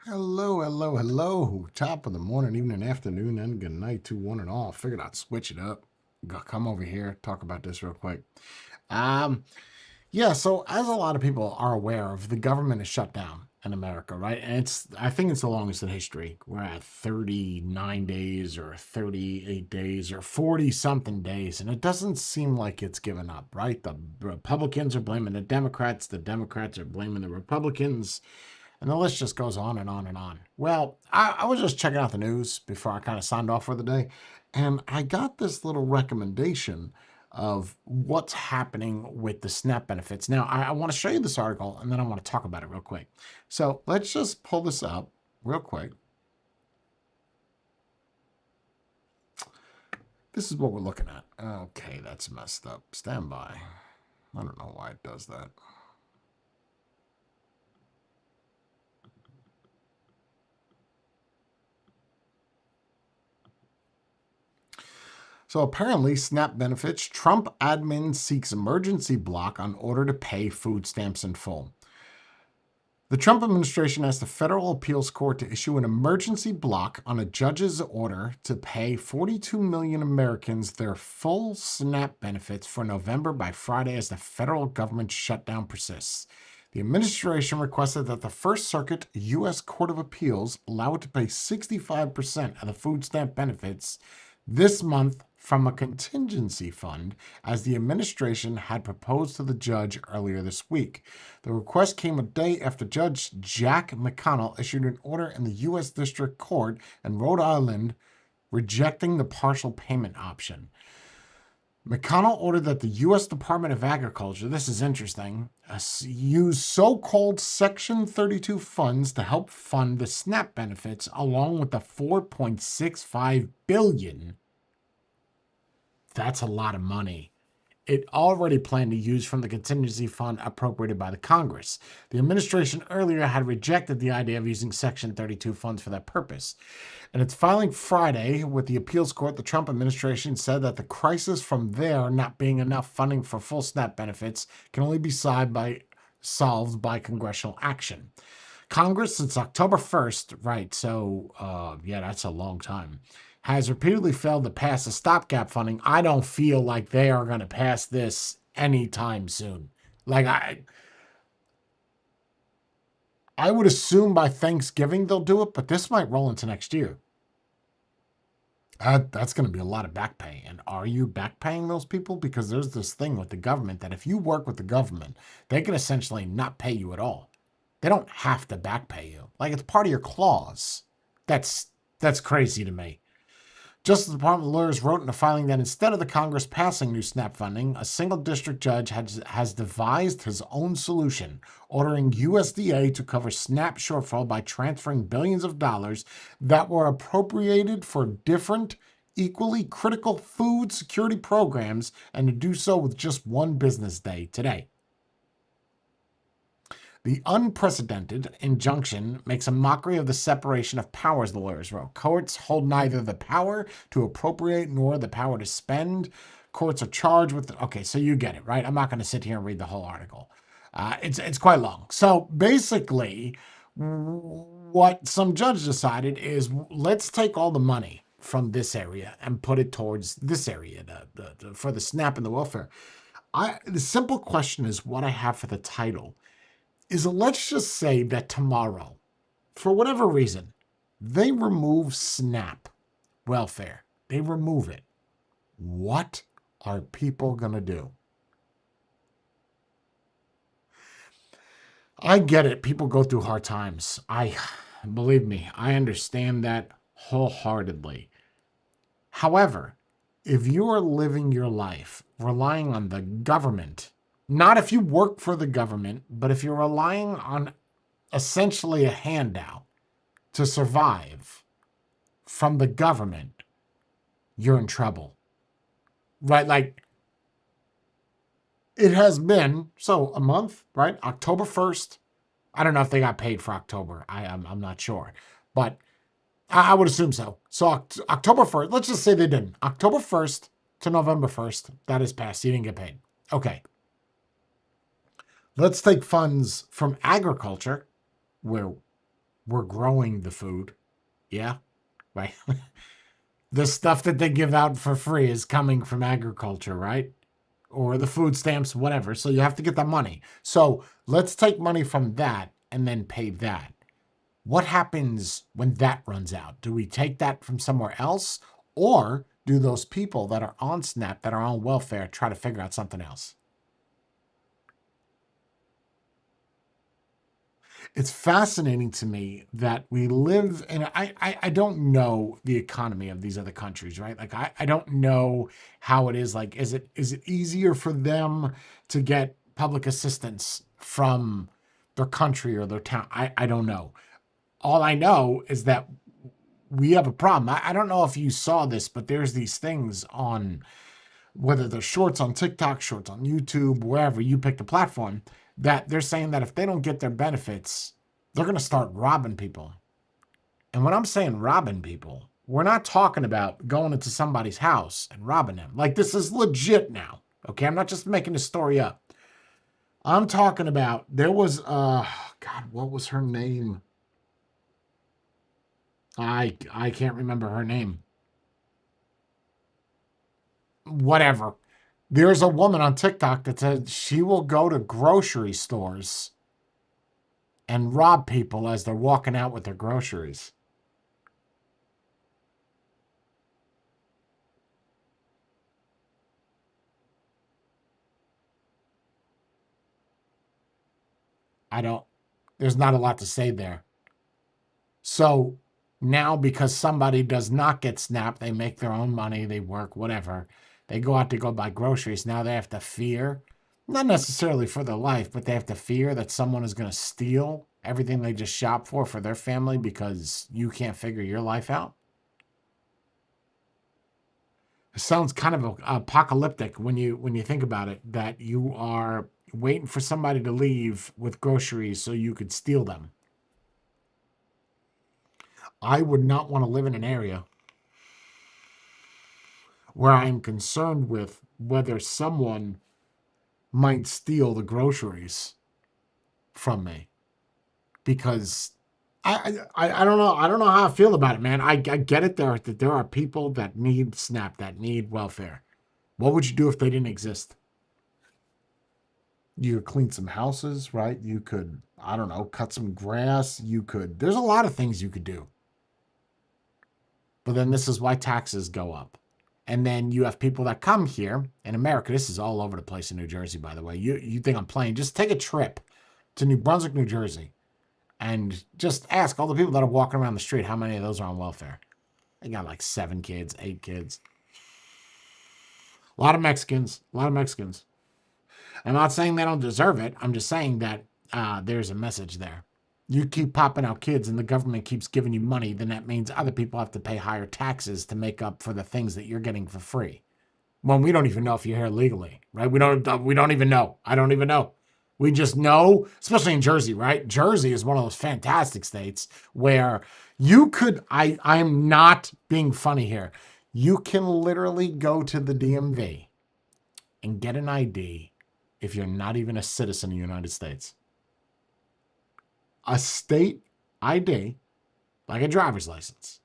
Hello, hello, hello. Top of the morning, evening, afternoon, and good night to one and all. Figured I'd switch it up. Come over here, talk about this real quick. Um, yeah, so as a lot of people are aware of, the government is shut down in America, right? And I think it's the longest in history. We're at 39 days or 38 days or 40 something days, and it doesn't seem like it's given up, right? The Republicans are blaming the Democrats are blaming the Republicans. And the list just goes on and on and on. Well, I was just checking out the news before I kind of signed off for the day, and I got this little recommendation of what's happening with the SNAP benefits. Now, I want to show you this article, and then I want to talk about it real quick. So let's just pull this up real quick. This is what we're looking at. Okay, that's messed up. Stand by. I don't know why it does that. So apparently, SNAP benefits. Trump admin seeks emergency block on order to pay food stamps in full. The Trump administration asked the federal appeals court to issue an emergency block on a judge's order to pay 42 million Americans their full SNAP benefits for November by Friday as the federal government shutdown persists. The administration requested that the First Circuit U.S. Court of Appeals allow it to pay 65% of the food stamp benefits this month from a contingency fund, as the administration had proposed to the judge earlier this week. The request came a day after Judge Jack McConnell issued an order in the U.S. District Court in Rhode Island rejecting the partial payment option. McConnell ordered that the U.S. Department of Agriculture, this is interesting, use so-called Section 32 funds to help fund the SNAP benefits along with the $4.65 billion. That's a lot of money. It already planned to use from the contingency fund appropriated by the Congress. The administration earlier had rejected the idea of using Section 32 funds for that purpose. In its filing Friday with the appeals court, the Trump administration said that the crisis from there not being enough funding for full SNAP benefits can only be solved by congressional action. Congress, since October 1st, right, so yeah, that's a long time, has repeatedly failed to pass the stopgap funding. I don't feel like they are going to pass this anytime soon. Like, I would assume by Thanksgiving they'll do it, but this might roll into next year. That's going to be a lot of back pay. And are you back paying those people? Because there's this thing with the government that if you work with the government, they can essentially not pay you at all. They don't have to back pay you. Like, it's part of your clause. That's crazy to me. Justice Department lawyers wrote in a filing that instead of the Congress passing new SNAP funding, a single district judge has devised his own solution, ordering USDA to cover SNAP shortfall by transferring billions of dollars that were appropriated for different, equally critical food security programs, and to do so with just one business day today. The unprecedented injunction makes a mockery of the separation of powers, the lawyers wrote. Courts hold neither the power to appropriate nor the power to spend. Courts are charged with... Okay, so you get it, right? I'm not going to sit here and read the whole article. It's quite long. So basically, what some judge decided is, let's take all the money from this area and put it towards this area for the SNAP and the welfare. The simple question is what I have for the title is, let's just say that tomorrow, for whatever reason, they remove SNAP welfare. They remove it. What are people going to do? I get it. People go through hard times. Believe me, I understand that wholeheartedly. However, if you are living your life relying on the government, not if you work for the government, but if you're relying on essentially a handout to survive from the government, you're in trouble. Right? Like, it has been, so a month, right? October 1st. I don't know if they got paid for October. I'm not sure. But I would assume so. So October 1st, let's just say they didn't. October 1st to November 1st, that is passed. You didn't get paid. Okay. Let's take funds from agriculture, where we're growing the food. Yeah, right. The stuff that they give out for free is coming from agriculture, right? Or the food stamps, whatever. So you have to get that money. So let's take money from that and then pay that. What happens when that runs out? Do we take that from somewhere else? Or do those people that are on SNAP, that are on welfare, try to figure out something else? It's fascinating to me that we live in, I don't know the economy of these other countries, right? Like I don't know how it is. Like, is it easier for them to get public assistance from their country or their town? I don't know. All I know is that we have a problem. I don't know if you saw this, but there's these things on, whether they're shorts on TikTok, shorts on YouTube, wherever you pick the platform, that they're saying that if they don't get their benefits, they're going to start robbing people. And when I'm saying robbing people, we're not talking about going into somebody's house and robbing them. Like, this is legit now. Okay, I'm not just making the story up. I'm talking about, there was God, what was her name? I can't remember her name. Whatever. There's a woman on TikTok that said she will go to grocery stores and rob people as they're walking out with their groceries. I don't, there's not a lot to say there. So now, because somebody does not get SNAP, they make their own money, they work, whatever. They go out to go buy groceries. Now they have to fear, not necessarily for their life, but they have to fear that someone is going to steal everything they just shop for their family because you can't figure your life out. It sounds kind of apocalyptic when you think about it, that you are waiting for somebody to leave with groceries so you could steal them. I would not want to live in an area where I'm concerned with whether someone might steal the groceries from me, because I don't know, how I feel about it, man. I get it there that there are people that need SNAP, that need welfare. What would you do if they didn't exist? You could clean some houses, right? You could, I don't know, cut some grass. You could, there's a lot of things you could do. But then this is why taxes go up. And then you have people that come here in America. This is all over the place in New Jersey, by the way. You think I'm playing? Just take a trip to New Brunswick, New Jersey, and just ask all the people that are walking around the street how many of those are on welfare. They got like 7 kids, 8 kids. A lot of Mexicans. A lot of Mexicans. I'm not saying they don't deserve it. I'm just saying that there's a message there. You keep popping out kids and the government keeps giving you money, then that means other people have to pay higher taxes to make up for the things that you're getting for free. Well, we don't even know if you're here legally, right? We don't even know. I don't even know. We just know, especially in Jersey, right? Jersey is one of those fantastic states where you could, I'm not being funny here. You can literally go to the DMV and get an ID if you're not even a citizen of the United States. A state ID, like a driver's license,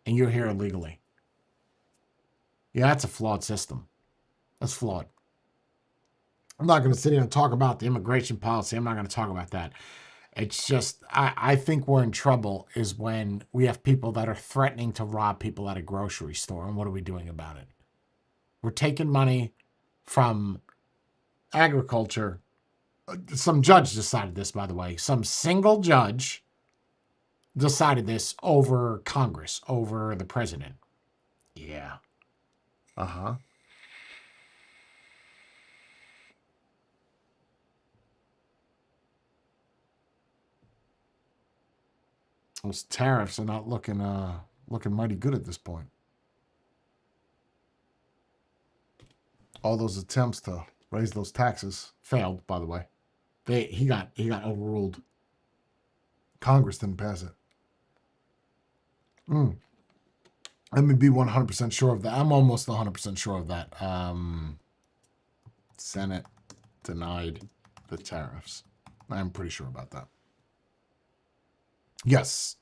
and you're here illegally. Yeah, that's a flawed system. That's flawed. I'm not going to sit here and talk about the immigration policy. I'm not going to talk about that. It's just, I think we're in trouble is when we have people that are threatening to rob people at a grocery store. And what are we doing about it? We're taking money from agriculture. Some judge decided this, by the way. Some single judge decided this over Congress, over the president. Yeah. Uh huh. Those tariffs are not looking mighty good at this point. All those attempts to raise those taxes failed, by the way. He got overruled. Congress didn't pass it. Mm. Let me be 100% sure of that. I'm almost 100% sure of that. Senate denied the tariffs. I'm pretty sure about that. Yes.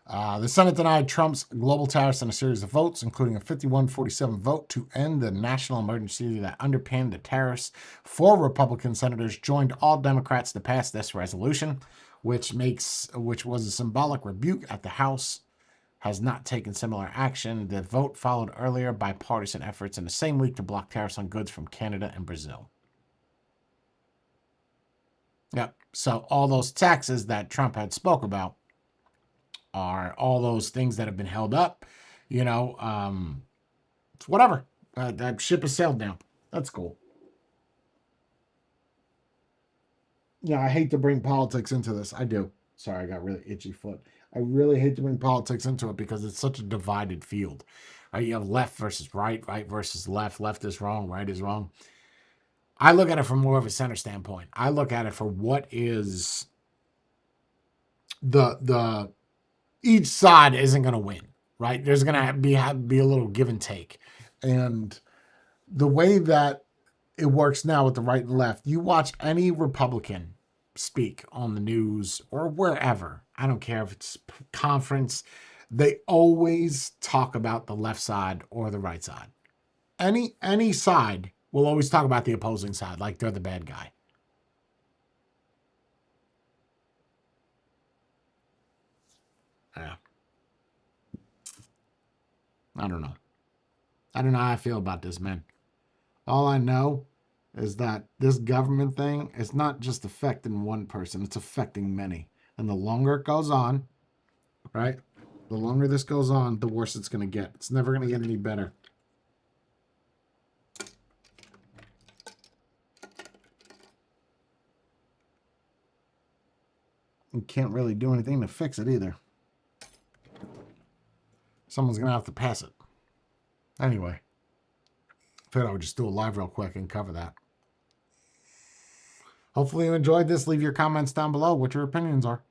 The Senate denied Trump's global tariffs in a series of votes, including a 51-47 vote to end the national emergency that underpinned the tariffs. 4 Republican senators joined all Democrats to pass this resolution, which was a symbolic rebuke at the House has not taken similar action. The vote followed earlier bipartisan efforts in the same week to block tariffs on goods from Canada and Brazil. Yep. So all those taxes that Trump had spoke about are all those things that have been held up. You know, whatever. That ship has sailed now. That's cool. Yeah, I hate to bring politics into this. I do. Sorry, I got really itchy foot. I really hate to bring politics into it because it's such a divided field. Right? You have left versus right, right versus left. Left is wrong, right is wrong. I look at it from more of a center standpoint. I look at it for what is the each side isn't going to win, right? There's going to be a little give and take, and the way that it works now with the right and left, you watch any Republican speak on the news or wherever. I don't care if it's conference. They always talk about the left side or the right side. Any side will always talk about the opposing side like they're the bad guy. Yeah. I don't know. I don't know how I feel about this, man. All I know is that this government thing is not just affecting one person, it's affecting many. And the longer it goes on, right? The longer this goes on, the worse it's going to get. It's never going to get any better. You can't really do anything to fix it either. Someone's going to have to pass it. Anyway, I thought I would just do a live real quick and cover that. Hopefully you enjoyed this. Leave your comments down below what your opinions are.